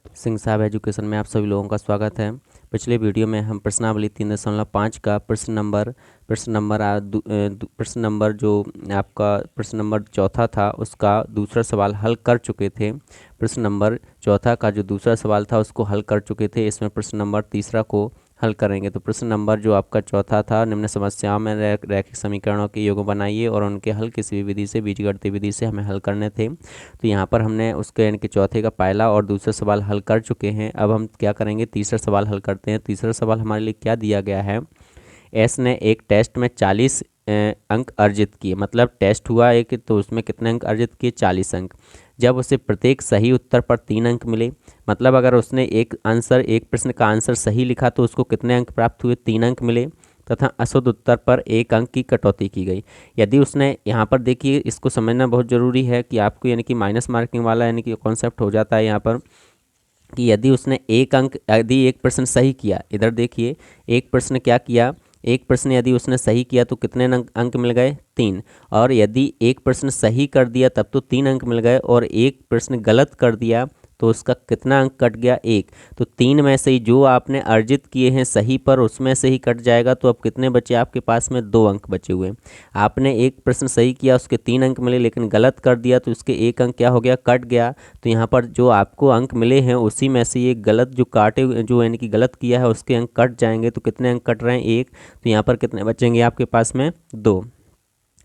सिंह साहब एजुकेशन में आप सभी लोगों का स्वागत है। पिछले वीडियो में हम प्रश्नावली 3.5 का प्रश्न नंबर जो आपका प्रश्न नंबर चौथा था उसका दूसरा सवाल हल कर चुके थे। प्रश्न नंबर चौथा का जो दूसरा सवाल था उसको हल कर चुके थे। इसमें प्रश्न नंबर तीसरा को हल करेंगे। तो प्रश्न नंबर जो आपका चौथा था, निम्न समस्याओं में रैखिक समीकरणों के योग बनाइए और उनके हल किसी भी विधि से, बीजगणितीय विधि से हमें हल करने थे। तो यहाँ पर हमने उसके यानी कि चौथे का पहला और दूसरा सवाल हल कर चुके हैं। अब हम क्या करेंगे, तीसरा सवाल हल करते हैं। तीसरा सवाल हमारे लिए क्या दिया गया है, एस ने एक टेस्ट में 40 अंक अर्जित किए। मतलब टेस्ट हुआ एक, तो उसमें कितने अंक अर्जित किए, 40 अंक। जब उसे प्रत्येक सही उत्तर पर 3 अंक मिले, मतलब अगर उसने एक प्रश्न का आंसर सही लिखा तो उसको कितने अंक प्राप्त हुए, 3 अंक मिले, तथा अशुद्ध उत्तर पर 1 अंक की कटौती की गई। यदि उसने, यहाँ पर देखिए इसको समझना बहुत ज़रूरी है कि आपको यानी कि माइनस मार्किंग वाला यानी कि कॉन्सेप्ट हो जाता है यहाँ पर, कि यदि उसने 1 अंक, यदि एक प्रश्न सही किया, इधर देखिए एक प्रश्न क्या किया, एक प्रश्न यदि उसने सही किया तो कितने अंक मिल गए, 3। और यदि एक प्रश्न सही कर दिया तब तो 3 अंक मिल गए, और एक प्रश्न गलत कर दिया तो उसका कितना अंक कट गया, 1। तो 3 में से ही जो आपने अर्जित किए हैं सही पर उसमें से ही कट जाएगा। तो अब कितने बचे आपके पास में, 2 अंक बचे हुए। आपने एक प्रश्न सही किया, उसके 3 अंक मिले, लेकिन गलत कर दिया तो उसके 1 अंक क्या हो गया, कट गया। तो यहाँ पर जो आपको अंक मिले हैं उसी में से ये गलत जो काटे, जो यानी कि गलत किया है उसके अंक कट जाएंगे। तो कितने अंक कट रहे हैं, 1। तो यहाँ पर कितने बचेंगे आपके पास में, 2।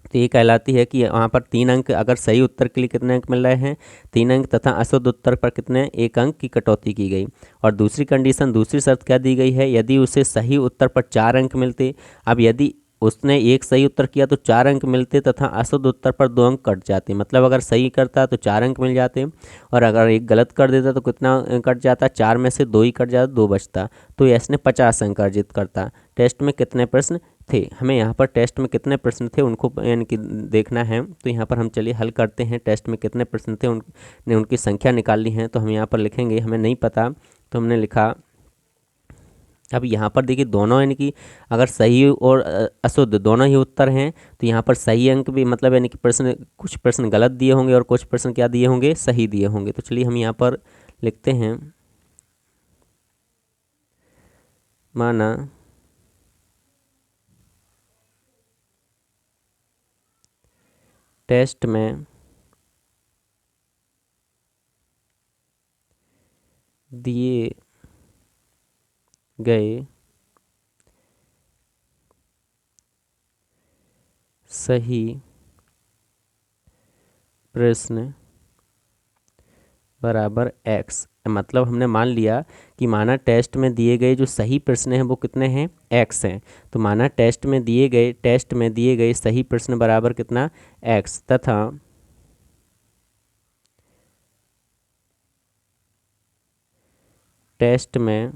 तो ये कहलाती है कि वहाँ पर 3 अंक, अगर सही उत्तर के लिए कितने अंक मिल रहे हैं, 3 अंक, तथा अशुद्ध उत्तर पर कितने, 1 अंक की कटौती की गई। और दूसरी कंडीशन, दूसरी शर्त क्या दी गई है, यदि उसे सही उत्तर पर 4 अंक मिलते। अब यदि उसने एक सही उत्तर किया तो 4 अंक मिलते, तथा अशुद्ध उत्तर पर 2 अंक कट जाते। मतलब अगर सही करता तो 4 अंक मिल जाते, और अगर एक गलत कर देता तो कितना कट जाता, 4 में से 2 ही कट जाता, 2 बचता। तो ऐसे 50 अंक अर्जित करता। टेस्ट में कितने प्रश्न थे, हमें यहाँ पर टेस्ट में कितने प्रश्न थे उनको यानी कि देखना है। तो यहाँ पर हम चलिए हल करते हैं। टेस्ट में कितने प्रश्न थे उनने उनकी संख्या निकालनी है। तो हम यहाँ पर लिखेंगे, हमें नहीं पता तो हमने लिखा। अब यहाँ पर देखिए दोनों यानी कि अगर सही और अशुद्ध दोनों ही उत्तर हैं तो यहाँ पर सही अंक भी, मतलब यानी कि प्रश्न, कुछ प्रश्न गलत दिए होंगे और कुछ प्रश्न क्या दिए होंगे, सही दिए होंगे। तो चलिए हम यहाँ पर लिखते हैं, माना टेस्ट में दिए गए सही प्रश्न बराबर x। मतलब हमने मान लिया कि माना टेस्ट में दिए गए जो सही प्रश्न हैं वो कितने हैं, x हैं। तो माना टेस्ट में दिए गए सही प्रश्न बराबर कितना, x, तथा टेस्ट में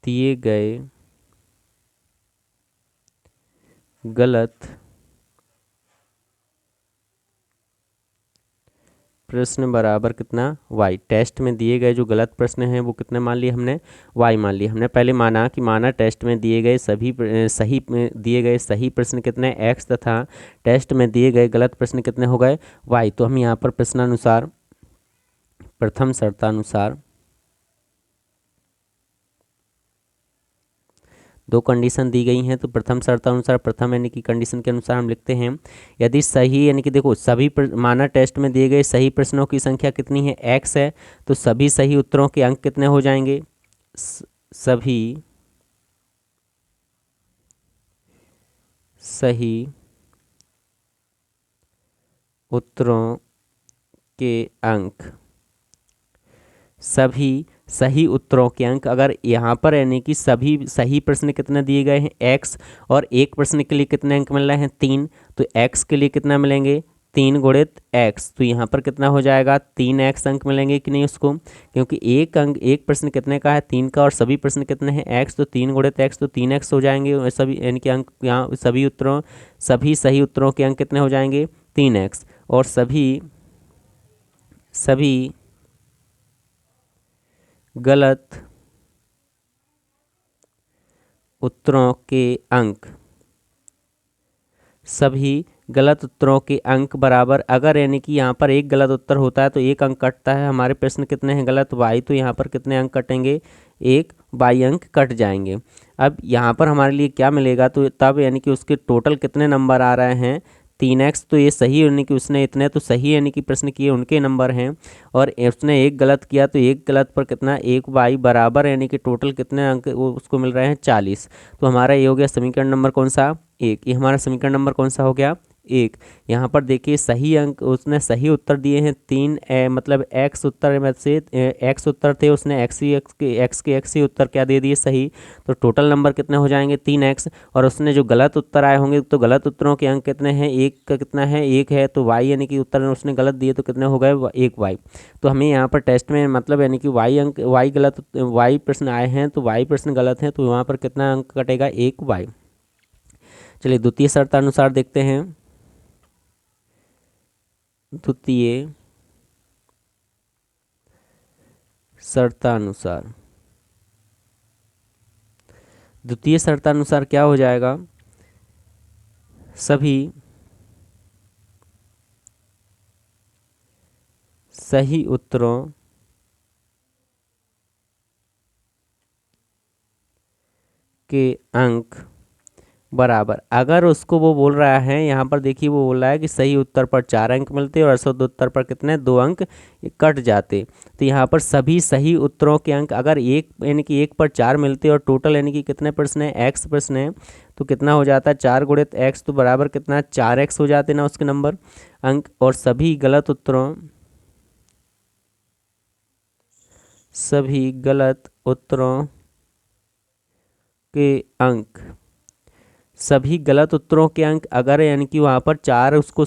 दिए गए गलत प्रश्न बराबर कितना, y। टेस्ट में दिए गए जो गलत प्रश्न हैं वो कितने मान लिए हमने, y मान लिए। हमने पहले माना कि माना टेस्ट में दिए गए दिए गए सही प्रश्न कितने, x, तथा टेस्ट में दिए गए गलत प्रश्न कितने हो गए, y। तो हम यहाँ पर प्रश्नानुसार, प्रथम शर्तानुसार दो कंडीशन दी गई हैं। तो प्रथम शर्तानुसार, प्रथम यानी कि कंडीशन के अनुसार हम लिखते हैं, यदि सही यानी कि देखो सभी माना टेस्ट में दिए गए सही प्रश्नों की संख्या कितनी है, x है। तो सभी सही उत्तरों के अंक कितने हो जाएंगे, सभी सही उत्तरों के अंक, सभी सही उत्तरों के अंक। अगर यहाँ पर यानी कि सभी सही प्रश्न कितने दिए गए हैं, x, और एक प्रश्न के लिए कितने अंक मिल रहे हैं, 3। तो x के लिए कितना मिलेंगे, 3 गुणित x। तो यहाँ पर कितना हो जाएगा, 3x अंक मिलेंगे कि नहीं उसको, क्योंकि एक अंक, एक प्रश्न कितने का है, 3 का, और सभी प्रश्न कितने हैं, x। तो 3 गुणित x तो 3x हो जाएंगे। और सभी यानी कि अंक यहाँ सभी उत्तरों, सभी सही उत्तरों के अंक कितने हो जाएंगे, 3x। और सभी सभी गलत उत्तरों के अंक, सभी गलत उत्तरों के अंक बराबर, अगर यानी कि यहाँ पर एक गलत उत्तर होता है तो एक अंक कटता है। हमारे प्रश्न कितने हैं गलत y, तो यहाँ पर कितने अंक कटेंगे, एक y अंक कट जाएंगे। अब यहाँ पर हमारे लिए क्या मिलेगा, तो तब यानी कि उसके टोटल कितने नंबर आ रहे हैं 3x, तो ये सही यानी कि उसने इतने तो सही यानी कि प्रश्न किए उनके नंबर हैं, और उसने एक गलत किया तो एक गलत पर कितना, एक y बराबर यानी कि टोटल कितने अंक वो उसको मिल रहे हैं 40। तो हमारा ये हो गया समीकरण नंबर कौन सा, एक। ये हमारा समीकरण नंबर कौन सा हो गया, एक। यहाँ पर देखिए सही अंक उसने सही उत्तर दिए हैं तीन, मतलब x उत्तर में से x उत्तर थे, उसने x ही उत्तर क्या दे दिए सही, तो टोटल नंबर कितने हो जाएंगे 3x। और उसने जो गलत उत्तर आए होंगे तो गलत उत्तरों के अंक कितने हैं, एक का कितना है, एक है, तो y यानी कि उत्तर उसने गलत दिए तो कितने हो गए, एक y। तो हमें यहाँ पर टेस्ट में मतलब यानी कि y अंक, y गलत, y प्रश्न आए हैं तो y प्रश्न गलत हैं, तो वहाँ पर कितना अंक कटेगा, एक y। चलिए द्वितीय शर्तानुसार देखते हैं। द्वितीय शर्तानुसार, द्वितीय शर्तानुसार क्या हो जाएगा, सभी सही उत्तरों के अंक बराबर, अगर उसको वो बोल रहा है यहाँ पर देखिए वो बोल रहा है कि सही उत्तर पर 4 अंक मिलते और अशुद्ध उत्तर पर कितने, 2 अंक कट जाते। तो यहाँ पर सभी सही उत्तरों के अंक अगर एक यानी कि एक पर 4 मिलते और टोटल यानी कि कितने प्रश्न है, x प्रश्न है, तो कितना हो जाता है 4 गुणित x, तो बराबर कितना 4x हो जाते ना उसके नंबर अंक। और सभी गलत उत्तरों के अंक, सभी गलत उत्तरों के अंक अगर यानी कि वहाँ पर 4 उसको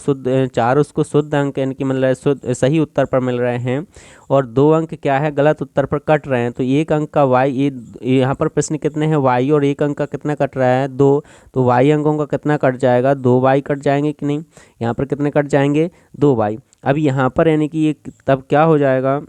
शुद्ध अंक यानी कि मतलब शुद्ध सही उत्तर पर मिल रहे हैं और 2 अंक क्या है गलत उत्तर पर कट रहे हैं, तो एक अंक का y, ये यहाँ पर प्रश्न कितने हैं y, और एक अंक का कितना कट रहा है 2, तो y अंकों का कितना कट जाएगा, 2y कट जाएंगे कि नहीं, यहाँ पर कितने कट जाएंगे 2y। अब यहाँ पर यानी कि ये तब क्या हो जाएगा,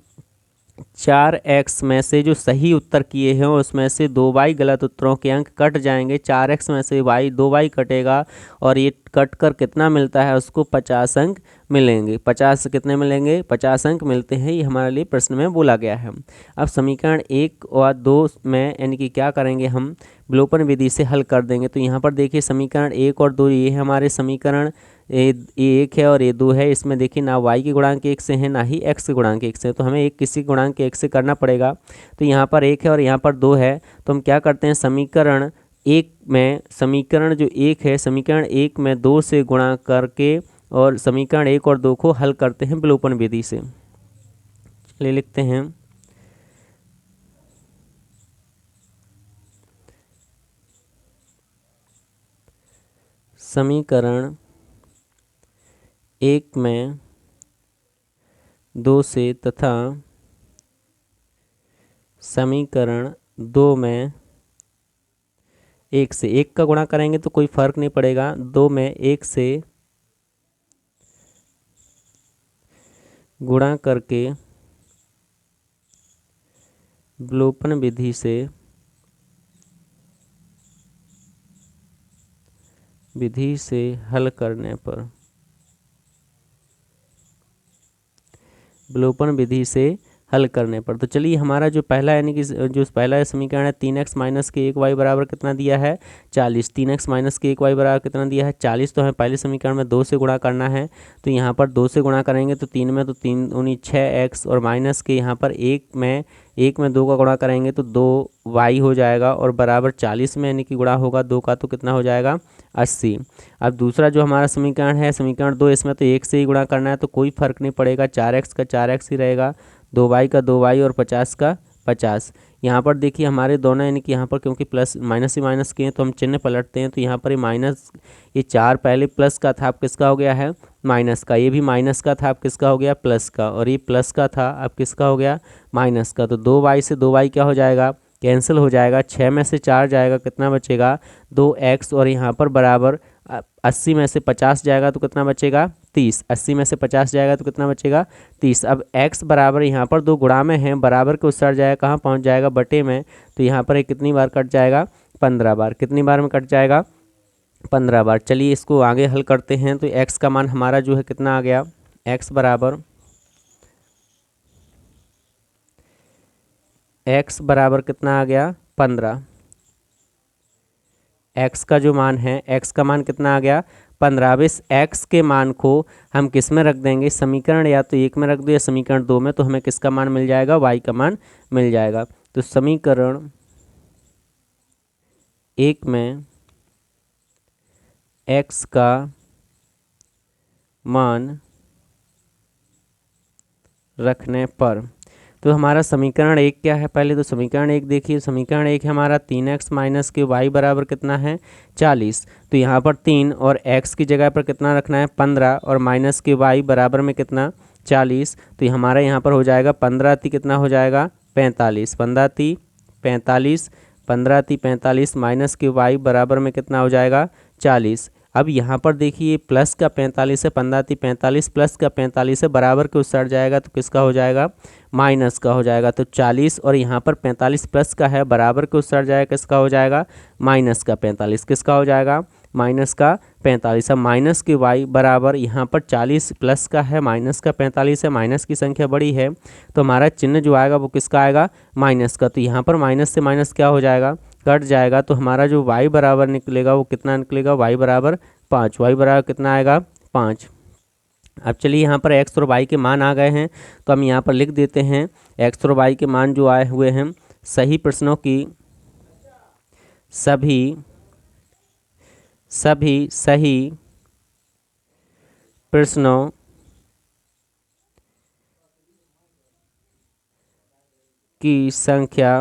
4x में से जो सही उत्तर किए हैं उसमें से 2y गलत उत्तरों के अंक कट जाएंगे, 4x में से y कटेगा और ये कट कर कितना मिलता है उसको 50 अंक मिलेंगे। 50 कितने मिलेंगे, 50 अंक मिलते हैं, ये हमारे लिए प्रश्न में बोला गया है। अब समीकरण 1 और 2 में यानी कि क्या करेंगे हम, विलोपन विधि से हल कर देंगे। तो यहाँ पर देखिए समीकरण 1 और 2 ये है हमारे समीकरण, ये 1 है और ये 2 है। इसमें देखिए ना y के गुणांक 1 से है ना ही x के गुणांक 1 से, तो हमें एक किसी गुणांक के 1 से करना पड़ेगा। तो यहाँ पर 1 है और यहाँ पर 2 है, तो हम क्या करते हैं समीकरण 1 में, समीकरण जो 1 है समीकरण 1 में 2 से गुणा करके और समीकरण 1 और 2 को हल करते हैं विलोपन विधि से। चलिए लिखते हैं समीकरण 1 में 2 से तथा समीकरण 2 में 1 से, 1 का गुणा करेंगे तो कोई फर्क नहीं पड़ेगा, 2 में 1 से गुणा करके विलोपन विधि से हल करने पर, विलोपन विधि से हल करने पर। तो चलिए हमारा जो पहला यानी कि जो पहला समीकरण है 3x माइनस के 1y बराबर कितना दिया है 40, 3x माइनस के 1y बराबर कितना दिया है 40, तो हमें पहले समीकरण में 2 से गुणा करना है। तो यहाँ पर 2 से गुणा करेंगे तो 3 में, तो 3 दूनी 6x और माइनस के यहाँ पर 1 में 2 का गुणा करेंगे तो 2y हो जाएगा और बराबर 40 में यानी कि गुणा होगा 2 का तो कितना हो जाएगा 80। अब दूसरा जो हमारा समीकरण है समीकरण 2, इसमें तो 1 से ही गुणा करना है तो कोई फर्क नहीं पड़ेगा, 4x का 4x ही रहेगा, 2y का 2y और 50 का 50। यहाँ पर देखिए हमारे दोनों यानी कि यहाँ पर क्योंकि प्लस माइनस ही माइनस के हैं तो हम चिन्ह पलटते हैं, तो यहाँ पर ये माइनस, ये 4 पहले प्लस का था अब किसका हो गया है माइनस का, ये भी माइनस का था अब किसका हो गया प्लस का, और ये प्लस का था अब किसका हो गया माइनस का। तो 2y से 2y क्या हो जाएगा कैंसिल हो जाएगा, 6 में से 4 जाएगा कितना बचेगा 2x, और यहाँ पर बराबर 80 में से 50 जाएगा तो कितना बचेगा 30, 80 में से 50 जाएगा तो कितना बचेगा 30। अब x बराबर यहाँ पर 2 गुणा में है, बराबर के उस साइड जाएगा कहाँ पहुँच जाएगा बटे में, तो यहाँ पर कितनी बार कट जाएगा 15 बार, कितनी बार में कट जाएगा 15 बार। चलिए इसको आगे हल करते हैं। तो x का मान हमारा जो है कितना आ गया, x बराबर कितना आ गया 15। x का जो मान है, x का मान कितना आ गया 15। अब इस x के मान को हम किस में रख देंगे, समीकरण या तो 1 में रख दो या समीकरण 2 में, तो हमें किसका मान मिल जाएगा, y का मान मिल जाएगा। तो समीकरण 1 में x का मान रखने पर, तो हमारा समीकरण 1 क्या है, पहले तो समीकरण 1 देखिए। समीकरण 1 है हमारा 3x माइनस के y बराबर कितना है 40। तो यहाँ पर 3 और x की जगह पर कितना रखना है 15 और माइनस के y बराबर में कितना 40। तो ये हमारा यहाँ पर हो जाएगा 15 × कितना हो जाएगा 45, 15 × 45, 15 × 45 माइनस के y बराबर में कितना हो जाएगा 40। अब यहाँ पर देखिए प्लस का 45 है, 15 × 45 प्लस का 45 है, बराबर के उस साइड जाएगा तो किसका हो जाएगा, माइनस का हो जाएगा। तो 40 और यहाँ पर 45 प्लस का है, बराबर के उस साइड जाएगा किसका हो जाएगा, माइनस का 45, किसका हो जाएगा माइनस का 45। अब माइनस के y बराबर यहाँ पर 40 प्लस का है, माइनस का 45 है, माइनस की संख्या बड़ी है तो हमारा चिन्ह जो आएगा वो किसका आएगा, माइनस का। तो यहाँ पर माइनस से माइनस क्या हो जाएगा, कट जाएगा। तो हमारा जो y बराबर निकलेगा वो कितना निकलेगा, y बराबर 5, y बराबर कितना आएगा 5। अब चलिए यहाँ पर x और y के मान आ गए हैं तो हम यहाँ पर लिख देते हैं x और y के मान जो आए हुए हैं, सभी प्रश्नों की सभी सही प्रश्नों की संख्या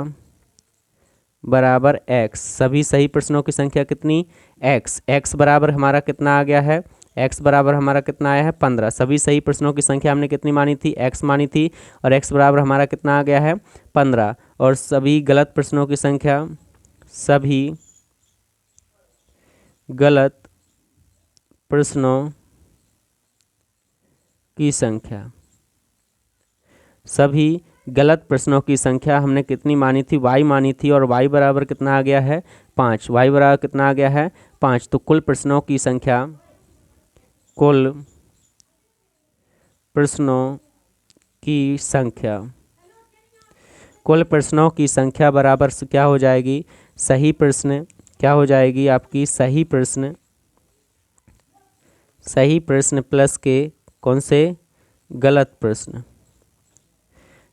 बराबर x। सभी सही प्रश्नों की संख्या कितनी, x। x बराबर हमारा कितना आ गया है, x बराबर हमारा कितना आया है 15। सभी सही प्रश्नों की संख्या हमने कितनी मानी थी, x मानी थी, और x बराबर हमारा कितना आ गया है 15। और सभी गलत प्रश्नों की संख्या, सभी गलत प्रश्नों की संख्या, सभी गलत प्रश्नों की संख्या हमने कितनी मानी थी, y मानी थी, और y बराबर कितना आ गया है 5, y बराबर कितना आ गया है 5। तो कुल प्रश्नों की संख्या, कुल प्रश्नों की संख्या, कुल प्रश्नों की संख्या बराबर से क्या हो जाएगी, सही प्रश्न, क्या हो जाएगी आपकी सही प्रश्न, सही प्रश्न प्लस के कौन से गलत प्रश्न,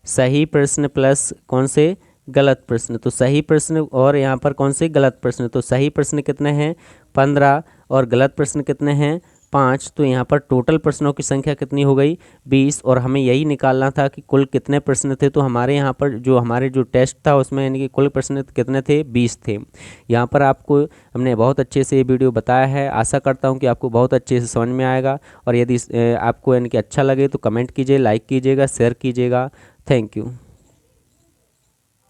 सही प्रश्न प्लस कौन से गलत प्रश्न। तो सही प्रश्न और यहाँ पर कौन से गलत प्रश्न, तो सही प्रश्न कितने हैं 15 और गलत प्रश्न कितने हैं 5। तो यहाँ पर टोटल प्रश्नों की संख्या कितनी हो गई 20। और हमें यही निकालना था कि कुल कितने प्रश्न थे। तो हमारे यहाँ पर जो हमारे जो टेस्ट था उसमें यानी कि कुल प्रश्न कितने थे 20 थे। यहाँ पर आपको हमने बहुत अच्छे से ये वीडियो बताया है। आशा करता हूँ कि आपको बहुत अच्छे से समझ में आएगा। और यदि आपको यानी कि अच्छा लगे तो कमेंट कीजिए, लाइक कीजिएगा, शेयर कीजिएगा। Thank you.